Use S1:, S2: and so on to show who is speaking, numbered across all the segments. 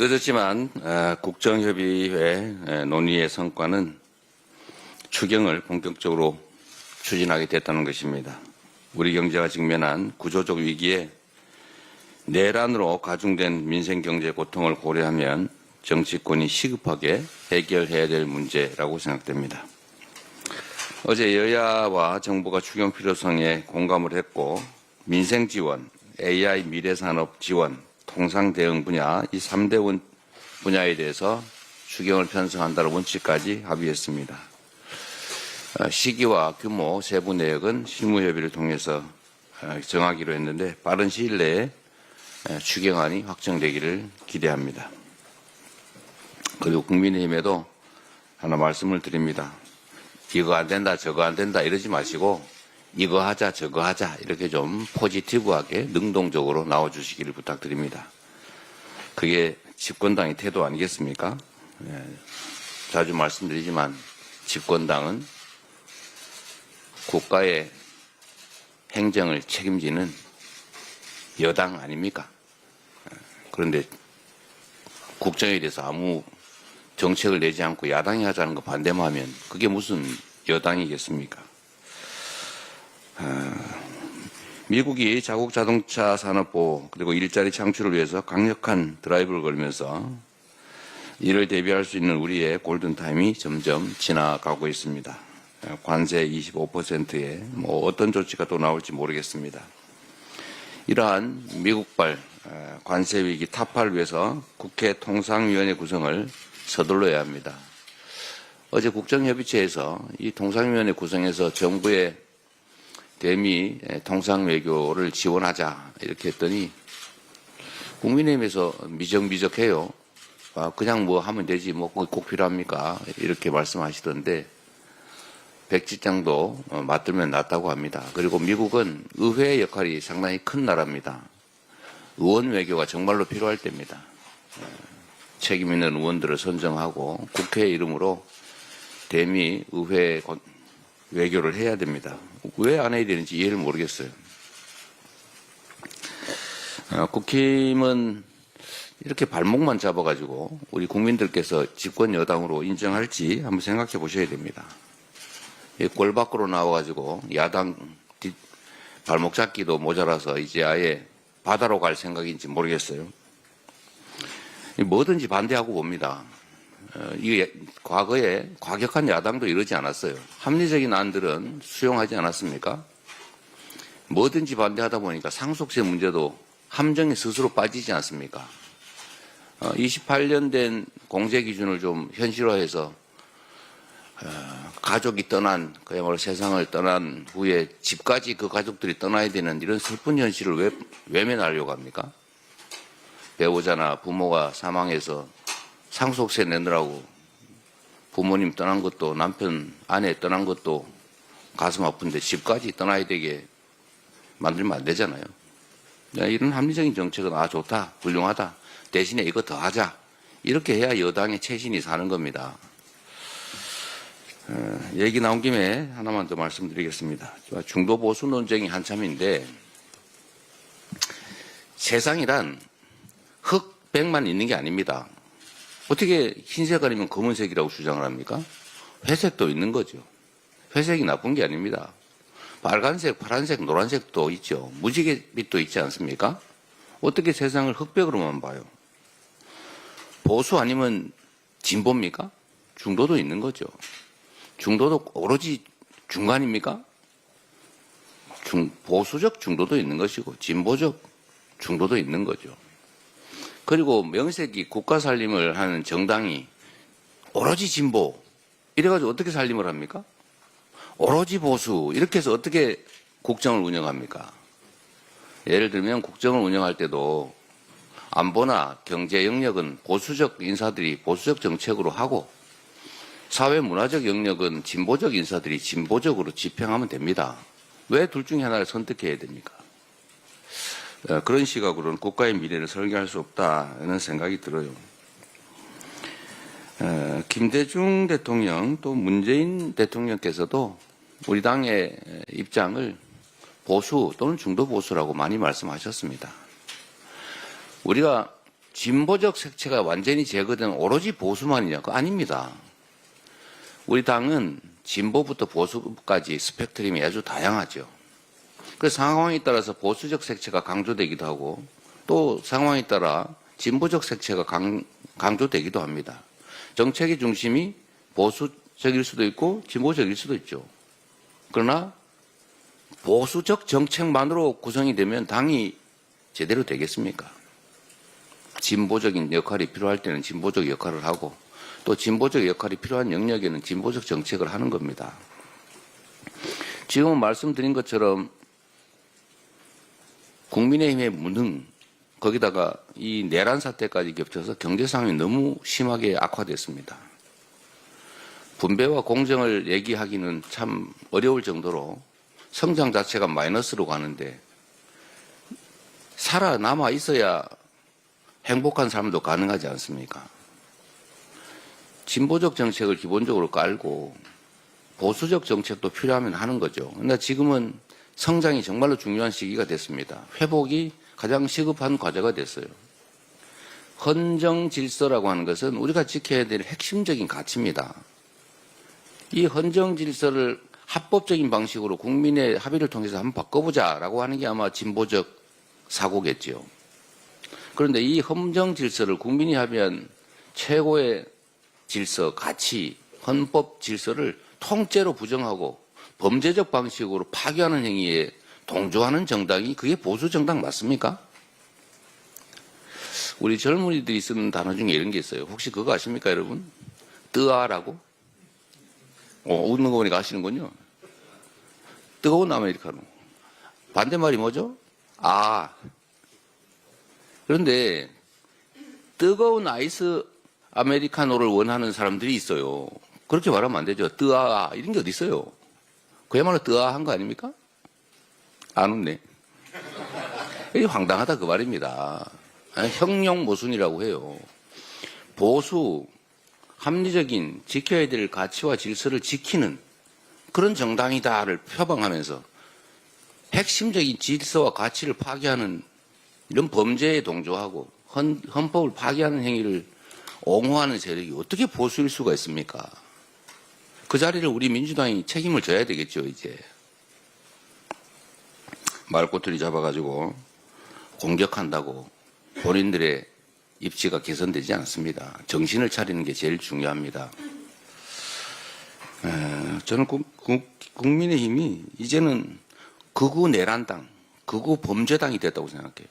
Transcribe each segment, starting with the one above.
S1: 늦었지만 국정협의회 논의의 성과는 추경을 본격적으로 추진하게 됐다는 것입니다. 우리 경제가 직면한 구조적 위기에 내란으로 가중된 민생경제 고통을 고려하면 정치권이 시급하게 해결해야 될 문제라고 생각됩니다. 어제 여야와 정부가 추경 필요성에 공감을 했고 민생 지원, AI 미래산업 지원, 통상 대응 분야 이 3대 분야에 대해서 추경을 편성한다는 원칙까지 합의했습니다. 시기와 규모, 세부 내역은 실무협의를 통해서 정하기로 했는데 빠른 시일 내에 추경안이 확정되기를 기대합니다. 그리고 국민의힘에도 하나 말씀을 드립니다. 이거 안 된다, 저거 안 된다 이러지 마시고 이거 하자, 저거 하자 이렇게 좀 포지티브하게 능동적으로 나와주시기를 부탁드립니다. 그게 집권당의 태도 아니겠습니까? 자주 말씀드리지만 집권당은 국가의 행정을 책임지는 여당 아닙니까? 그런데 국정에 대해서 아무 정책을 내지 않고 야당이 하자는 거 반대만 하면 그게 무슨 여당이겠습니까? 미국이 자국 자동차 산업보호 그리고 일자리 창출을 위해서 강력한 드라이브를 걸면서 이를 대비할 수 있는 우리의 골든타임이 점점 지나가고 있습니다. 관세 25%에 어떤 조치가 또 나올지 모르겠습니다. 이러한 미국발 관세 위기 타파를 위해서 국회 통상위원회 구성을 서둘러야 합니다. 어제 국정협의체에서 이 통상위원회 구성에서 정부의 대미 통상외교를 지원하자 이렇게 했더니 국민의힘에서 미적미적해요. 그냥 뭐 하면 되지 뭐 꼭 필요합니까? 이렇게 말씀하시던데 백지장도 맞들면 낫다고 합니다. 그리고 미국은 의회의 역할이 상당히 큰 나라입니다. 의원 외교가 정말로 필요할 때입니다. 책임 있는 의원들을 선정하고 국회 이름으로 대미 의회 외교를 해야 됩니다. 왜 안 해야 되는지 이해를 모르겠어요. 국힘은 이렇게 발목만 잡아가지고 우리 국민들께서 집권 여당으로 인정할지 한번 생각해 보셔야 됩니다. 꼴 밖으로 나와가지고 야당 발목 잡기도 모자라서 이제 아예 바다로 갈 생각인지 모르겠어요. 뭐든지 반대하고 봅니다. 이게 과거에 과격한 야당도 이러지 않았어요. 합리적인 안들은 수용하지 않았습니까? 뭐든지 반대하다 보니까 상속세 문제도 함정에 스스로 빠지지 않습니까? 28년 된 공제 기준을 좀 현실화해서 가족이 떠난 그야말로 세상을 떠난 후에 집까지 그 가족들이 떠나야 되는 이런 슬픈 현실을 왜 외면하려고 합니까? 배우자나 부모가 사망해서 상속세 내느라고 부모님 떠난 것도 남편 아내 떠난 것도 가슴 아픈데 집까지 떠나야 되게 만들면 안 되잖아요. 이런 합리적인 정책은 좋다 훌륭하다 대신에 이거 더 하자 이렇게 해야 여당의 최신이 사는 겁니다. 얘기 나온 김에 하나만 더 말씀드리겠습니다. 중도 보수 논쟁이 한참인데 세상이란 흑백만 있는 게 아닙니다. 어떻게 흰색 아니면 검은색이라고 주장을 합니까? 회색도 있는 거죠. 회색이 나쁜 게 아닙니다. 빨간색, 파란색, 노란색도 있죠. 무지갯빛도 있지 않습니까? 어떻게 세상을 흑백으로만 봐요? 보수 아니면 진보입니까? 중도도 있는 거죠. 중도도 오로지 중간입니까? 보수적 중도도 있는 것이고 진보적 중도도 있는 거죠. 그리고 명색이 국가 살림을 하는 정당이 오로지 진보 이래가지고 어떻게 살림을 합니까? 오로지 보수 이렇게 해서 어떻게 국정을 운영합니까? 예를 들면 국정을 운영할 때도 안보나 경제 영역은 보수적 인사들이 보수적 정책으로 하고 사회 문화적 영역은 진보적 인사들이 진보적으로 집행하면 됩니다. 왜 둘 중에 하나를 선택해야 됩니까? 그런 시각으로는 국가의 미래를 설계할 수 없다는 생각이 들어요. 김대중 대통령 또 문재인 대통령께서도 우리 당의 입장을 보수 또는 중도 보수라고 많이 말씀하셨습니다. 우리가 진보적 색채가 완전히 제거된 오로지 보수만이냐? 그거 아닙니다. 우리 당은 진보부터 보수까지 스펙트럼이 아주 다양하죠. 그 상황에 따라서 보수적 색채가 강조되기도 하고 또 상황에 따라 진보적 색채가 강조되기도 합니다. 정책의 중심이 보수적일 수도 있고 진보적일 수도 있죠. 그러나 보수적 정책만으로 구성이 되면 당이 제대로 되겠습니까? 진보적인 역할이 필요할 때는 진보적 역할을 하고 또 진보적 역할이 필요한 영역에는 진보적 정책을 하는 겁니다. 지금은 말씀드린 것처럼 국민의힘의 무능, 거기다가 이 내란 사태까지 겹쳐서 경제 상황이 너무 심하게 악화됐습니다. 분배와 공정을 얘기하기는 참 어려울 정도로 성장 자체가 마이너스로 가는데 살아남아 있어야 행복한 삶도 가능하지 않습니까? 진보적 정책을 기본적으로 깔고 보수적 정책도 필요하면 하는 거죠. 그런데 지금은 성장이 정말로 중요한 시기가 됐습니다. 회복이 가장 시급한 과제가 됐어요. 헌정 질서라고 하는 것은 우리가 지켜야 될 핵심적인 가치입니다. 이 헌정 질서를 합법적인 방식으로 국민의 합의를 통해서 한번 바꿔보자라고 하는 게 아마 진보적 사고겠지요. 그런데 이 헌정 질서를 국민이 합의한 최고의 질서, 가치, 헌법 질서를 통째로 부정하고 범죄적 방식으로 파괴하는 행위에 동조하는 정당이 그게 보수 정당 맞습니까? 우리 젊은이들이 쓰는 단어 중에 이런 게 있어요. 혹시 그거 아십니까, 여러분? 뜨아라고? 웃는 거 보니까 아시는군요. 뜨거운 아메리카노. 반대말이 뭐죠? 아. 그런데 뜨거운 아이스 아메리카노를 원하는 사람들이 있어요. 그렇게 말하면 안 되죠. 뜨아 이런 게 어디 있어요? 그야말로 뜨아한 거 아닙니까? 안 웃네. 이게 황당하다 그 말입니다. 형용 모순이라고 해요. 보수, 합리적인 지켜야 될 가치와 질서를 지키는 그런 정당이다를 표방하면서 핵심적인 질서와 가치를 파괴하는 이런 범죄에 동조하고 헌법을 파괴하는 행위를 옹호하는 세력이 어떻게 보수일 수가 있습니까? 그 자리를 우리 민주당이 책임을 져야 되겠죠, 이제. 말꼬투리 잡아가지고 공격한다고 본인들의 입지가 개선되지 않습니다. 정신을 차리는 게 제일 중요합니다. 저는 국민의힘이 이제는 극우 내란당, 극우 범죄당이 됐다고 생각해요.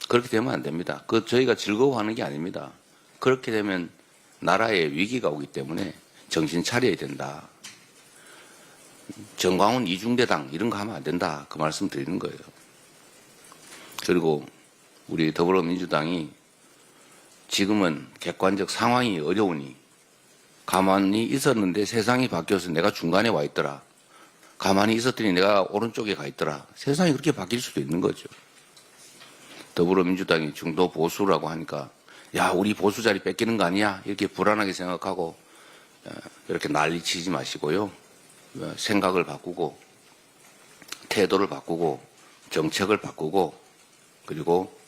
S1: 그렇게 되면 안 됩니다. 저희가 즐거워하는 게 아닙니다. 그렇게 되면 나라에 위기가 오기 때문에 정신 차려야 된다. 정광훈 이중대당 이런 거 하면 안 된다. 그 말씀 드리는 거예요. 그리고 우리 더불어민주당이 지금은 객관적 상황이 어려우니 가만히 있었는데 세상이 바뀌어서 내가 중간에 와 있더라. 가만히 있었더니 내가 오른쪽에 가 있더라. 세상이 그렇게 바뀔 수도 있는 거죠. 더불어민주당이 중도 보수라고 하니까 야 우리 보수 자리 뺏기는 거 아니야? 이렇게 불안하게 생각하고 이렇게 난리치지 마시고요. 생각을 바꾸고 태도를 바꾸고 정책을 바꾸고 그리고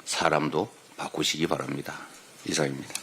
S1: 사람도 바꾸시기 바랍니다. 이상입니다.